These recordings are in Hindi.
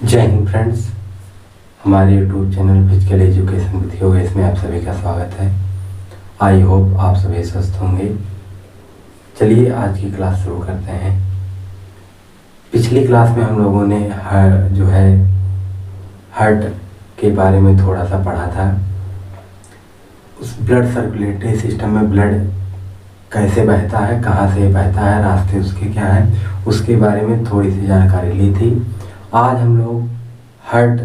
जय हिंद फ्रेंड्स। हमारे YouTube channel physical education with Yogesh में आप सभी का स्वागत है। आई होप आप सभी स्वस्थ होंगे। चलिए आज की क्लास शुरू करते हैं। पिछली क्लास में हम लोगों ने हार्ट के बारे में थोड़ा सा पढ़ा था। उस ब्लड सर्कुलेटरी सिस्टम में ब्लड कैसे बहता है, कहाँ से बहता है, रास्ते उसके क्या हैं, उसके बारे में थोड़ी सी जानकारी ली थी। आज हम लोग हार्ट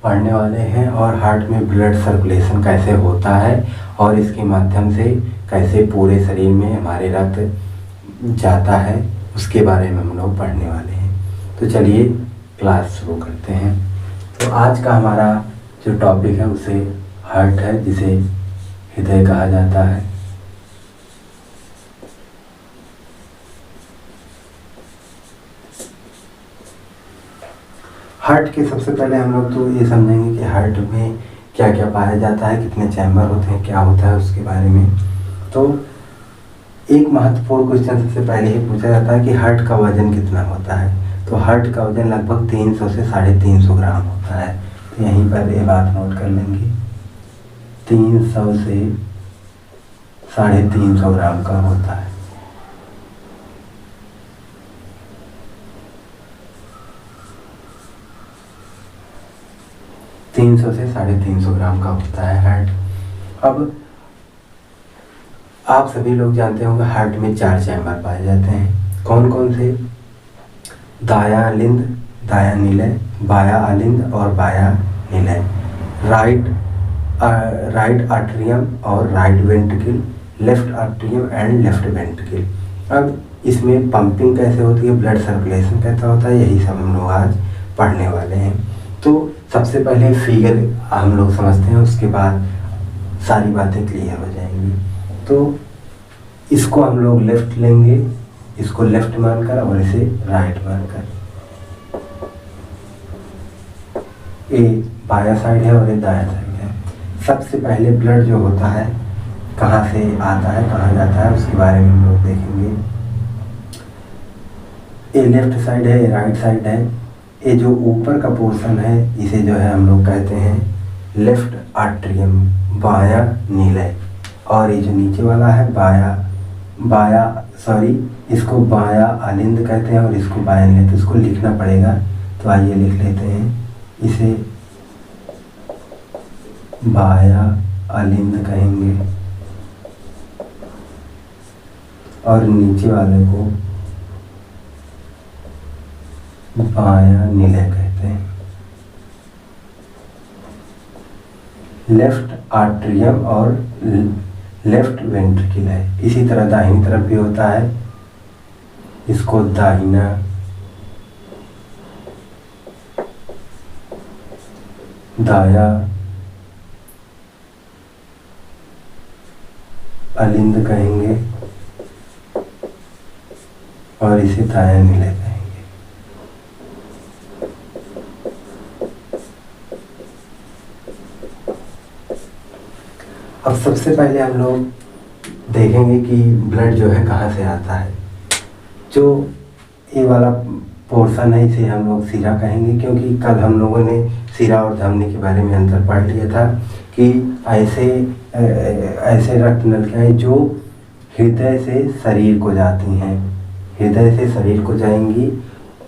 पढ़ने वाले हैं और हार्ट में ब्लड सर्कुलेशन कैसे होता है और इसके माध्यम से कैसे पूरे शरीर में हमारे रक्त जाता है, उसके बारे में हम लोग पढ़ने वाले हैं। तो चलिए क्लास शुरू करते हैं। तो आज का हमारा जो टॉपिक है उसे हार्ट है, जिसे हृदय कहा जाता है। हार्ट के सबसे पहले हम लोग तो ये समझेंगे कि हार्ट में क्या क्या पाया जाता है, कितने चैम्बर होते हैं, क्या होता है उसके बारे में। तो एक महत्वपूर्ण क्वेश्चन सबसे पहले ही पूछा जाता है कि हार्ट का वजन कितना होता है। तो हार्ट का वजन लगभग 300 से 350 ग्राम होता है। तो यहीं पर ये बात नोट कर लेंगे, 300 से 350 ग्राम का होता है। तीन सौ से 350 ग्राम का होता है हार्ट। अब आप सभी लोग जानते होंगे हार्ट में 4 चैम्बर पाए जाते हैं। कौन कौन से? दायां अलिंद, दायां निलय, बायां अलिंद और बायां निलय। राइट आर्टरियम और right ventricle, left atrium and left ventricle. अब इसमें पंपिंग कैसे होती है, ब्लड सर्कुलेशन कैसा होता है, यही सब हम लोग आज पढ़ने वाले हैं। तो सबसे पहले फिगर हम लोग समझते हैं, उसके बाद सारी बातें क्लियर हो जाएंगी। तो इसको हम लोग लेफ्ट लेंगे, इसको लेफ्ट मानकर और इसे राइट मानकर। ये बायां साइड है और ये दायां साइड है। सबसे पहले ब्लड जो होता है कहाँ से आता है, कहाँ जाता है, उसके बारे में हम लोग देखेंगे। ये लेफ्ट साइड है, ये राइट साइड है। ये जो ऊपर का पोर्शन है इसे जो है हम लोग कहते हैं लेफ्ट आर्टरियम, बायां निलय। और ये जो नीचे वाला है इसको बायां अलिंद कहते हैं और इसको बायां निलय। तो इसको लिखना पड़ेगा, तो आइए लिख लेते हैं। इसे बायां अलिंद कहेंगे और नीचे वाले को बायां निलय कहते हैं। लेफ्ट आर्टरियम और लेफ्ट वेंट्रिकल है। इसी तरह दाहिनी तरफ भी होता है, इसको दाहिना दायां अलिंद कहेंगे और इसे दायां निलय कहेंगे। अब सबसे पहले हम लोग देखेंगे कि ब्लड जो है कहाँ से आता है। जो ये वाला पोर्शन है इसे हम लोग सिरा कहेंगे, क्योंकि कल हम लोगों ने सिरा और धमनी के बारे में अंतर पढ़ लिया था कि ऐसे रक्त नलिकाएं जो हृदय से शरीर को जाती हैं, हृदय से शरीर को जाएंगी,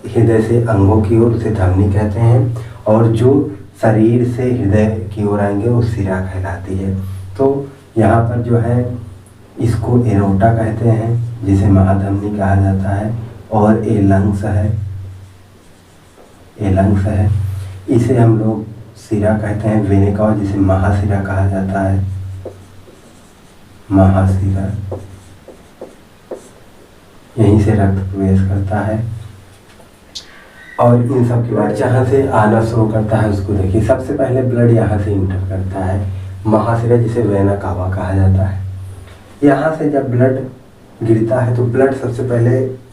हृदय से अंगों की ओर, उसे धमनी कहते हैं। और जो शरीर से हृदय की ओर आएंगे वो सिरा कहलाती है। तो यहाँ पर जो है इसको एरोटा कहते हैं, जिसे महाधमनी कहा जाता है। और ये लंग्स है, ये लंग्स है। इसे हम लोग सिरा कहते हैं, वेने का, जिसे महासिरा कहा जाता है, महासिरा। यहीं से रक्त प्रवेश करता है। और इन सब के बाद जहाँ से आना शुरू करता है उसको देखिए। सबसे पहले ब्लड यहाँ से इंटर करता है, महासिरा, जिसे वेना कावा कहा जाता है। यहाँ से जब ब्लड गिरता है तो ब्लड सबसे पहले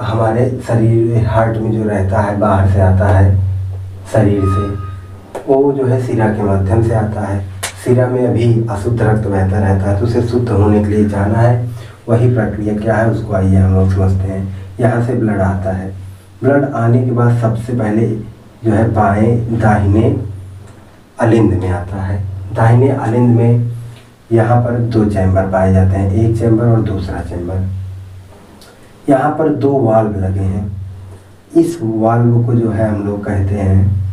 हमारे शरीर, हार्ट में जो रहता है, बाहर से आता है शरीर से, वो जो है सिरा के माध्यम से आता है। सिरा में अभी अशुद्ध रक्त बहता रहता है, तो उसे शुद्ध होने के लिए जाना है। वही प्रक्रिया क्या है उसको आइए हम लोग समझते हैं। यहाँ से ब्लड आता है, ब्लड आने के बाद सबसे पहले जो है दाहिने अलिंद में आता है। दाहिने अलिंद में यहाँ पर 2 चैम्बर पाए जाते हैं, एक चैम्बर और दूसरा चैम्बर। यहाँ पर 2 वाल्व लगे हैं। इस वाल्व को जो है हम लोग कहते हैं,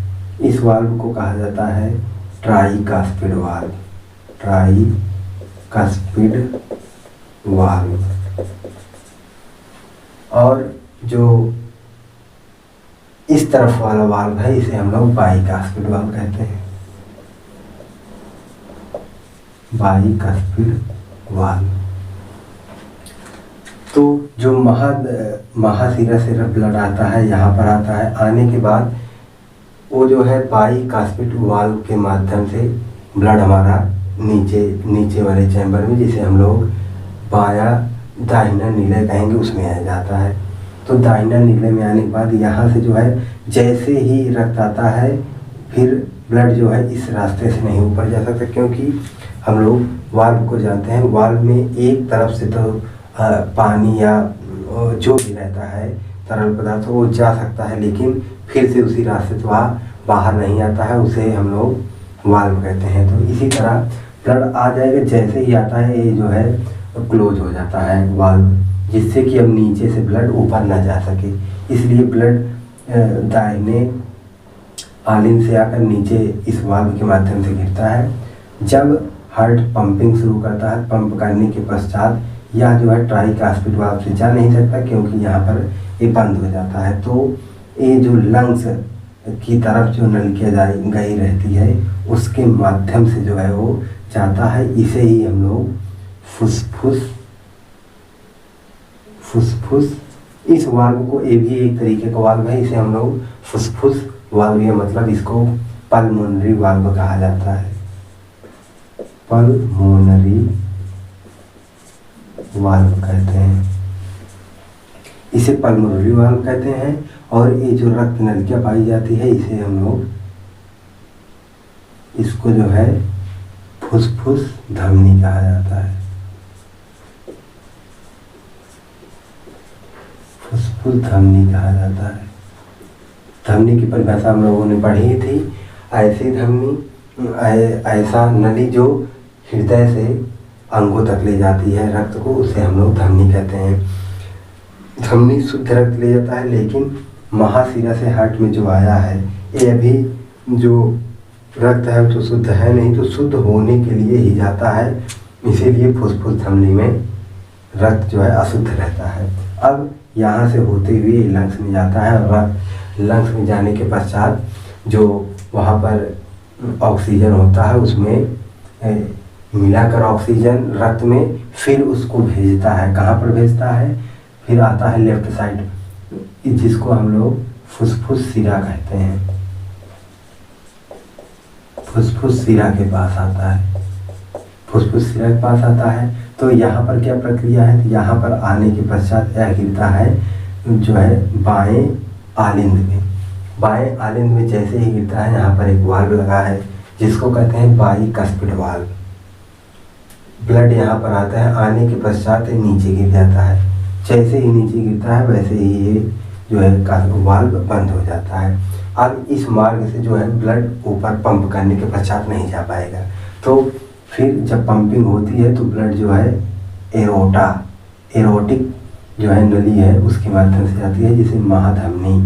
इस वाल्व को कहा जाता है ट्राइकास्पिड वाल्व। Tricuspid valve. और जो इस तरफ वाला वाल्व है इसे हम लोग बाइकास्पिड वाल्व कहते हैं। Bicuspid valve. तो जो महाशिरा से ब्लड आता है, यहाँ पर आता है, आने के बाद वो जो है बाइकास्पिड वाल्व के माध्यम से ब्लड हमारा नीचे वाले चैम्बर में, जिसे हम लोग दाहिना नीले कहेंगे, उसमें आ जाता है। तो दाहिना नीले में आने के बाद यहाँ से जो है जैसे ही रक्त आता है, फिर ब्लड जो है इस रास्ते से नहीं ऊपर जा सकता, क्योंकि हम लोग वाल्व को जानते हैं। वाल्व में एक तरफ से तो पानी या जो भी रहता है तरल पदार्थ वो जा सकता है, लेकिन फिर से उसी रास्ते से वह बाहर नहीं आता है, उसे हम लोग वाल्व कहते हैं। तो इसी तरह ब्लड आ जाएगा, जैसे ही आता है ये जो है क्लोज हो जाता है वाल्व, जिससे कि अब नीचे से ब्लड ऊपर ना जा सके। इसलिए ब्लड दाहिने आलिंद से आकर नीचे इस वाल्व के माध्यम से गिरता है। जब हार्ट पंपिंग शुरू करता है, पंप करने के पश्चात यह जो है ट्राइकास्पिड वाल्व से जा नहीं सकता, क्योंकि यहाँ पर ये बंद हो जाता है। तो ये जो लंग्स की तरफ जो नलिका गई रहती है, उसके माध्यम से जो है वो जाता है। इसे ही हम लोग फुसफुस, इस वाल्व को, ये भी एक तरीके का वाल्व है, इसे हम लोग फुसफुस वाल्व, या मतलब इसको पल्मोनरी वाल्व कहा जाता है। पल्मोनरी वाल्व कहते हैं, इसे पल्मोनरी वाल्व कहते हैं। और ये जो रक्त नलिका पाई जाती है, इसे हम लोग, इसको जो है फुसफुस धमनी कहा जाता है। फुसफुस धमनी कहा जाता है। धमनी की परिभाषा हम लोगों ने पढ़ी थी। ऐसी धमनी, ऐसा नली जो हृदय से अंगों तक ले जाती है रक्त को, उसे हम लोग धमनी कहते हैं। धमनी शुद्ध रक्त ले जाता है, लेकिन महाशिरा से हार्ट में जो आया है, ये अभी जो रक्त है तो शुद्ध है नहीं, तो शुद्ध होने के लिए ही जाता है। इसीलिए फुसफुस धमनी में रक्त जो है अशुद्ध रहता है। अब यहाँ से होते हुए लंग्स में जाता है, और लंग्स में जाने के पश्चात जो वहाँ पर ऑक्सीजन होता है, उसमें मिलाकर ऑक्सीजन रक्त में फिर उसको भेजता है। कहाँ पर भेजता है? फिर आता है लेफ्ट साइड, जिसको हम लोग फुसफुस सिरा कहते हैं। फुसफुस सिरा के पास आता है, फुसफुस सिरा के पास आता है। तो यहाँ पर क्या प्रक्रिया है? यहाँ पर आने के पश्चात यह गिरता है जो है बाएं आलिंद में। बाएं आलिंद में जैसे ही गिरता है, यहाँ पर एक वाल्व लगा है जिसको कहते हैं बाइकास्पिड वाल्व। ब्लड यहाँ पर आता है, आने के पश्चात नीचे गिर जाता है। जैसे ही नीचे गिरता है वैसे ही ये जो है वाल्व बंद हो जाता है। अब इस मार्ग से जो है ब्लड ऊपर पंप करने के पश्चात नहीं जा पाएगा। तो फिर जब पंपिंग होती है तो ब्लड जो है एरोटिक जो है नली है उसके माध्यम से जाती है, जिसे महाधमनी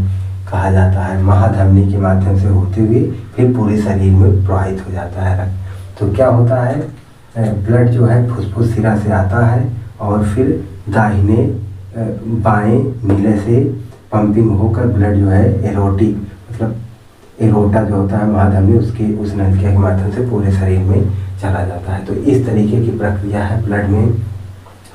कहा जाता है। महाधमनी के माध्यम से होते हुए फिर पूरे शरीर में प्रवाहित हो जाता है रक्त। तो क्या होता है, ब्लड जो है फुसफुस सिरा से आता है और फिर दाहिने बाएं नीले से पंपिंग होकर ब्लड जो है एरोटिक, मतलब एरोटा जो होता है महाधमनी, उसके उस नलिका के माध्यम से पूरे शरीर में चला जाता है। तो इस तरीके की प्रक्रिया है ब्लड में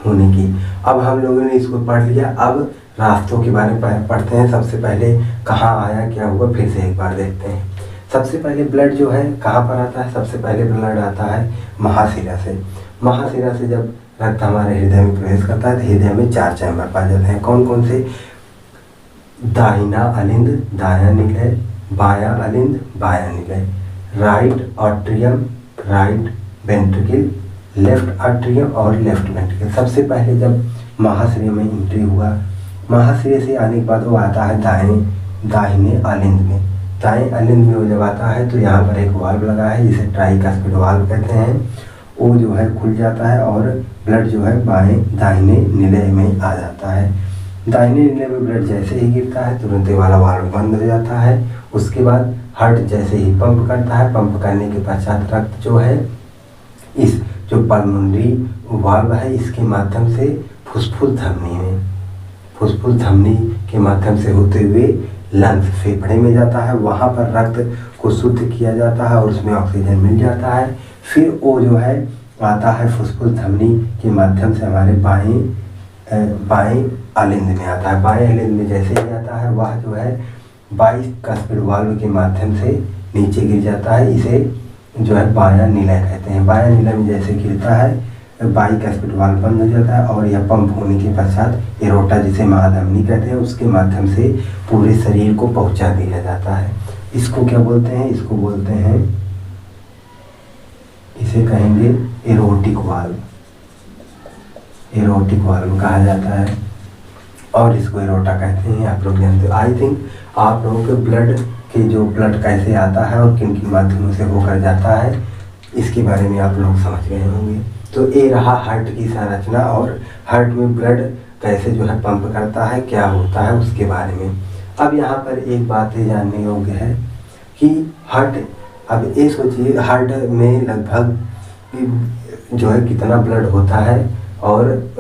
होने की। अब हम लोगों ने इसको पढ़ लिया, अब रास्तों के बारे में पढ़ते हैं। सबसे पहले कहाँ आया, क्या हुआ, फिर से एक बार देखते हैं। सबसे पहले ब्लड जो है कहाँ पर आता है? सबसे पहले ब्लड आता है महाशिरा से। महाशिरा से जब रक्त हमारे हृदय में प्रवेश करता है तो हृदय में 4 चैम्बर पाए जाते हैं। कौन कौन से? दाहिना अलिंद, दायां निलय, बायां अलिंद, बायां निलय, right atrium, right ventricle, left atrium और लेफ्ट वेंट्रिकल। सबसे पहले जब महाशिरा में एंट्री हुआ महाशिरे से आने के बाद वो आता है दाहिने अलिंद में। दाएं अलिंद में वो जब आता है तो यहाँ पर एक वाल्व लगा है जिसे ट्राइकास्पिड वाल्व कहते हैं। वो जो है खुल जाता है और ब्लड जो है दाहिने निलय में आ जाता है। दाहिने निलय में ब्लड जैसे ही गिरता है तुरंत ये वाला वाल्व बंद हो जाता है। उसके बाद हार्ट जैसे ही पंप करता है, पंप करने के पश्चात रक्त जो है इस जो पल्मोनरी वाल्व है इसके माध्यम से फुस्फुस धमनी के माध्यम से होते हुए लंग्स फेफड़े में जाता है। वहाँ पर रक्त को शुद्ध किया जाता है और उसमें ऑक्सीजन मिल जाता है। फिर वो जो है आता है फुस्फुस धमनी के माध्यम से हमारे बाएं अलिंद में आता है। बाएं अलिंद में जैसे ही आता है वह जो है बाइकास्पिड वाल्व के माध्यम से नीचे गिर जाता है। इसे जो है बायां निलय कहते हैं। बायां निलय में जैसे गिरता है बाइकास्पिड वाल्व बंद हो जाता है और यह पंप होने के पश्चात एरोटा जिसे महाधमनी कहते हैं उसके माध्यम से पूरे शरीर को पहुंचा दिया जाता है। इसको क्या बोलते हैं? इसको बोलते हैं, इसे कहेंगे एरोटिक वाल्व कहा जाता है और इसको एरोटा कहते हैं। आप लोग जानते हो। आई थिंक आप लोगों के ब्लड कैसे आता है और किन किन माध्यमों से होकर जाता है इसके बारे में आप लोग समझ गए होंगे। तो ये रहा हार्ट की संरचना और हार्ट में ब्लड कैसे जो है पंप करता है, क्या होता है उसके बारे में। अब यहाँ पर एक बात ये जानने योग्य है कि हार्ट, अब ये सोचिए हार्ट में लगभग जो है कितना ब्लड होता है और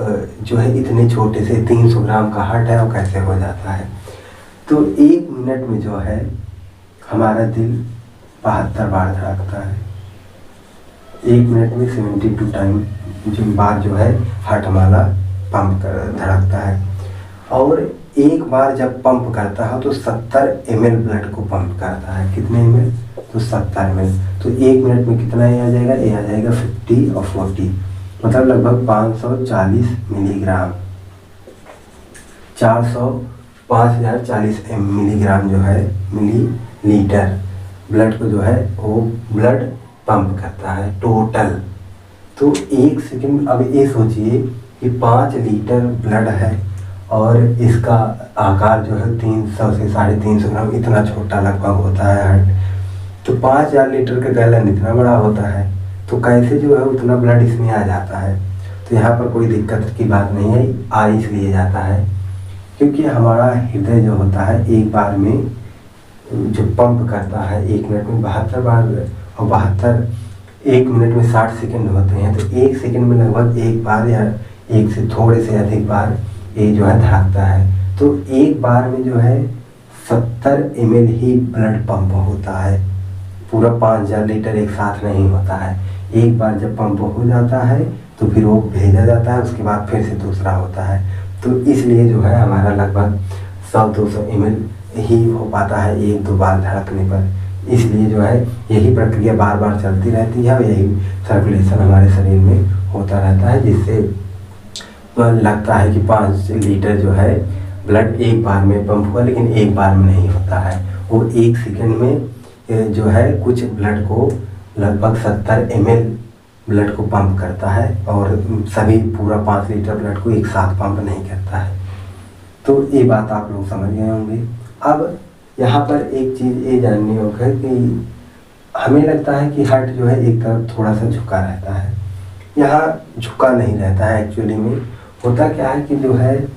जो है इतने छोटे से 300 ग्राम का हार्ट है वो कैसे हो जाता है। तो 1 मिनट में जो है हमारा दिल 72 बार धड़कता है। 1 मिनट में 72 टाइम बार जो है हार्ट हमारा पंप धड़कता है और एक बार जब पंप करता है तो 70 ml ब्लड को पंप करता है। कितने ml? तो 70 ml। तो 1 मिनट में कितना ये आ जाएगा? ये आ जाएगा 50 और 40, मतलब लगभग 540 मिलीग्राम, 5040 मिलीग्राम जो है मिलीलीटर ब्लड को जो है वो ब्लड पंप करता है टोटल। तो 1 सेकंड, अब ये सोचिए कि 5 लीटर ब्लड है और इसका आकार जो है 300 से 350 ग्राम, इतना छोटा लगभग होता है हार्ट। तो 5000 लीटर का गैलन इतना बड़ा होता है, तो कैसे जो है उतना ब्लड इसमें आ जाता है? तो यहाँ पर कोई दिक्कत की बात नहीं है, आ इसलिए जाता है क्योंकि हमारा हृदय जो होता है एक बार में जो पंप करता है 1 मिनट में 72 बार और 1 मिनट में 60 सेकंड होते हैं। तो 1 सेकंड में लगभग 1 बार या 1 से थोड़े से अधिक बार ये जो है धड़कता है। तो एक बार में जो है 70 ml ही ब्लड पंप होता है, पूरा 5000 लीटर एक साथ नहीं होता है। एक बार जब पंप हो जाता है तो फिर वो भेजा जाता है, उसके बाद फिर से दूसरा होता है। तो इसलिए जो है हमारा लगभग 100-200 ml ही हो पाता है 1-2 बार धड़कने पर। इसलिए जो है यही प्रक्रिया बार बार चलती रहती है और यही सर्कुलेशन हमारे शरीर में होता रहता है, जिससे लगता है कि 5 लीटर जो है ब्लड एक बार में पंप हुआ, लेकिन एक बार में नहीं होता है। वो 1 सेकंड में जो है कुछ ब्लड को लगभग 70 ml ब्लड को पंप करता है और सभी पूरा 5 लीटर ब्लड को एक साथ पंप नहीं करता है। तो ये बात आप लोग समझ गए होंगे। अब यहाँ पर एक चीज़ ये जाननी होगी कि हमें लगता है कि हार्ट जो है एक तरफ थोड़ा सा झुका रहता है, यहाँ झुका नहीं रहता है। एक्चुअली में होता क्या है कि जो है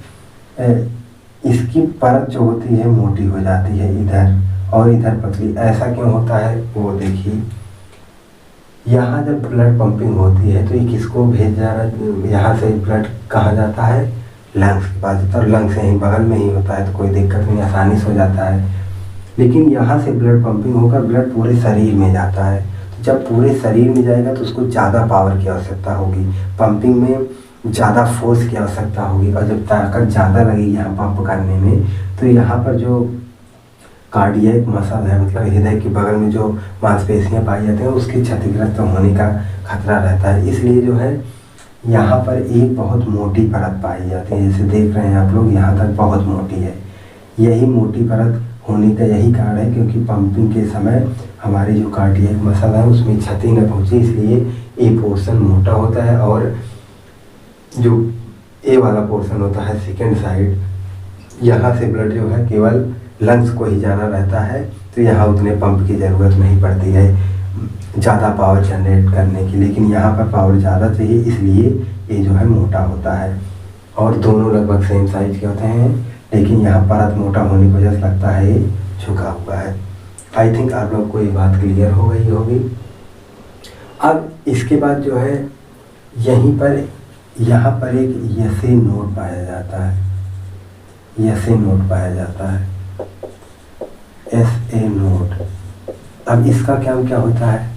इसकी परत जो होती है मोटी हो जाती है इधर और इधर पतली। ऐसा क्यों होता है वो देखिए, यहाँ जब ब्लड पंपिंग होती है तो ये किसको भेज जा रहा है? यहाँ से ब्लड कहाँ जाता है? लंग्स के पास जाता है और लंग्स यहीं बगल में ही होता है, तो कोई दिक्कत नहीं, आसानी से हो जाता है। लेकिन यहाँ से ब्लड पंपिंग होकर ब्लड पूरे शरीर में जाता है। तो जब पूरे शरीर में जाएगा तो उसको ज़्यादा पावर की आवश्यकता होगी, पंपिंग में ज़्यादा फोर्स की आवश्यकता होगी। और जब ताकत ज़्यादा लगेगी यहाँ पंप करने में तो यहाँ पर जो कार्डियक मसल है, मतलब हृदय के बगल में जो मांसपेशियाँ पाई जाती हैं, उसकी क्षतिग्रस्त होने का खतरा रहता है। इसलिए जो है यहाँ पर एक बहुत मोटी परत पाई जाती है, जैसे देख रहे हैं आप लोग, यहाँ तक बहुत मोटी है। यही मोटी परत होने का यही कारण है क्योंकि पंपिंग के समय हमारी जो कार्डियक मसल है उसमें क्षति न पहुँचे, इसलिए ये पोर्शन मोटा होता है। और जो ए वाला पोर्शन होता है सेकेंड साइड, यहाँ से ब्लड जो है केवल लंग्स को ही जाना रहता है, तो यहाँ उतने पंप की ज़रूरत नहीं पड़ती है ज़्यादा पावर जनरेट करने की। लेकिन यहाँ पर पावर ज़्यादा चाहिए, इसलिए ये जो है मोटा होता है। और दोनों लगभग सेम साइज के होते हैं, लेकिन यहाँ परत मोटा होने की वजह से लगता है ये झुका हुआ है। आई थिंक आप लोग को ये बात क्लियर हो गई होगी। अब इसके बाद जो है यहीं पर यहाँ पर एक यसे नोड पाया जाता है, यसे नोड पाया जाता है, एस ए नोड। अब इसका काम क्या होता है?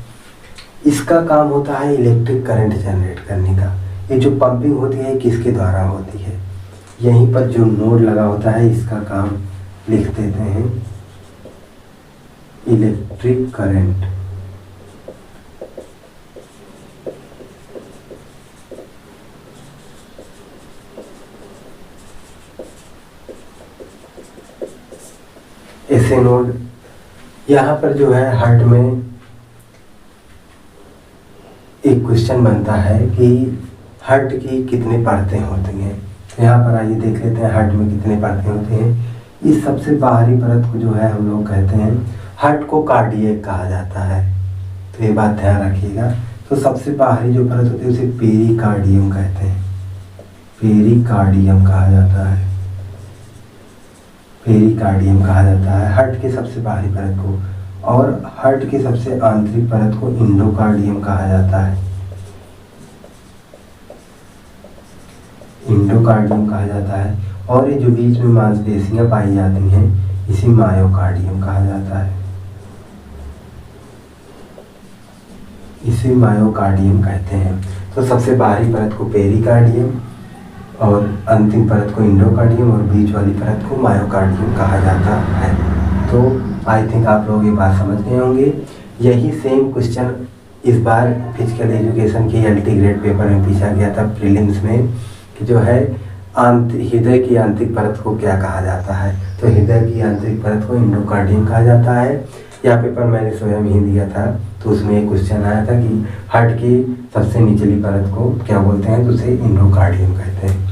इसका काम होता है इलेक्ट्रिक करंट जनरेट करने का। ये जो पंपिंग होती है किसके द्वारा होती है? यहीं पर जो नोड लगा होता है इसका काम लिख देते हैं इलेक्ट्रिक करंट। ऐसे नोड यहाँ पर जो है हार्ट में एक क्वेश्चन बनता है कि हार्ट की कितने परतें होती हैं। यहाँ पर आइए देख लेते हैं हार्ट में कितने परतें होती हैं। इस सबसे बाहरी परत को जो है हम लोग कहते हैं, हार्ट को कार्डियक कहा जाता है, तो ये बात ध्यान रखिएगा। तो सबसे बाहरी जो परत होती है उसे पेरिकार्डियम कहते हैं, पेरिकार्डियम कहा जाता है, पेरिकार्डियम कहा जाता है हार्ट की सबसे बाहरी परत को। और हार्ट की सबसे आंतरिक परत को इंडोकार्डियम कहा जाता है, इंडोकार्डियम कहा जाता है। और ये जो बीच में मांसपेशियां पाई जाती हैं इसी मायोकार्डियम कहा जाता है, इसी मायोकार्डियम कहते हैं। तो सबसे बाहरी परत को पेरिकार्डियम और अंतिम परत को इंडोकार्डियम और बीच वाली परत को मायोकार्डियम कहा जाता है। तो आई थिंक आप लोग ये बात समझ गए होंगे। यही सेम क्वेश्चन इस बार फिजिकल एजुकेशन की एलटी ग्रेड पेपर में पूछा गया था प्रीलिम्स में, कि जो है हृदय की आंतरिक परत को क्या कहा जाता है। तो हृदय की आंतरिक परत को इंडोकार्डियम कहा जाता है। यह पेपर मैंने स्वयं ही दिया था, तो उसमें एक क्वेश्चन आया था कि हार्ट की सबसे निचली परत को क्या बोलते हैं, तो उसे इंडोकार्डियम कहते हैं।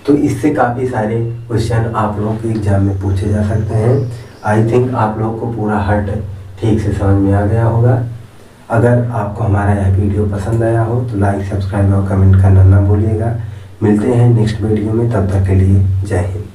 तो इससे काफ़ी सारे क्वेश्चन आप लोगों के एग्जाम में पूछे जा सकते हैं। आई थिंक आप लोग को पूरा हार्ट ठीक से समझ में आ गया होगा। अगर आपको हमारा यह वीडियो पसंद आया हो तो लाइक, सब्सक्राइब और कमेंट करना ना भूलिएगा। मिलते हैं नेक्स्ट वीडियो में, तब तक के लिए जय हिंद।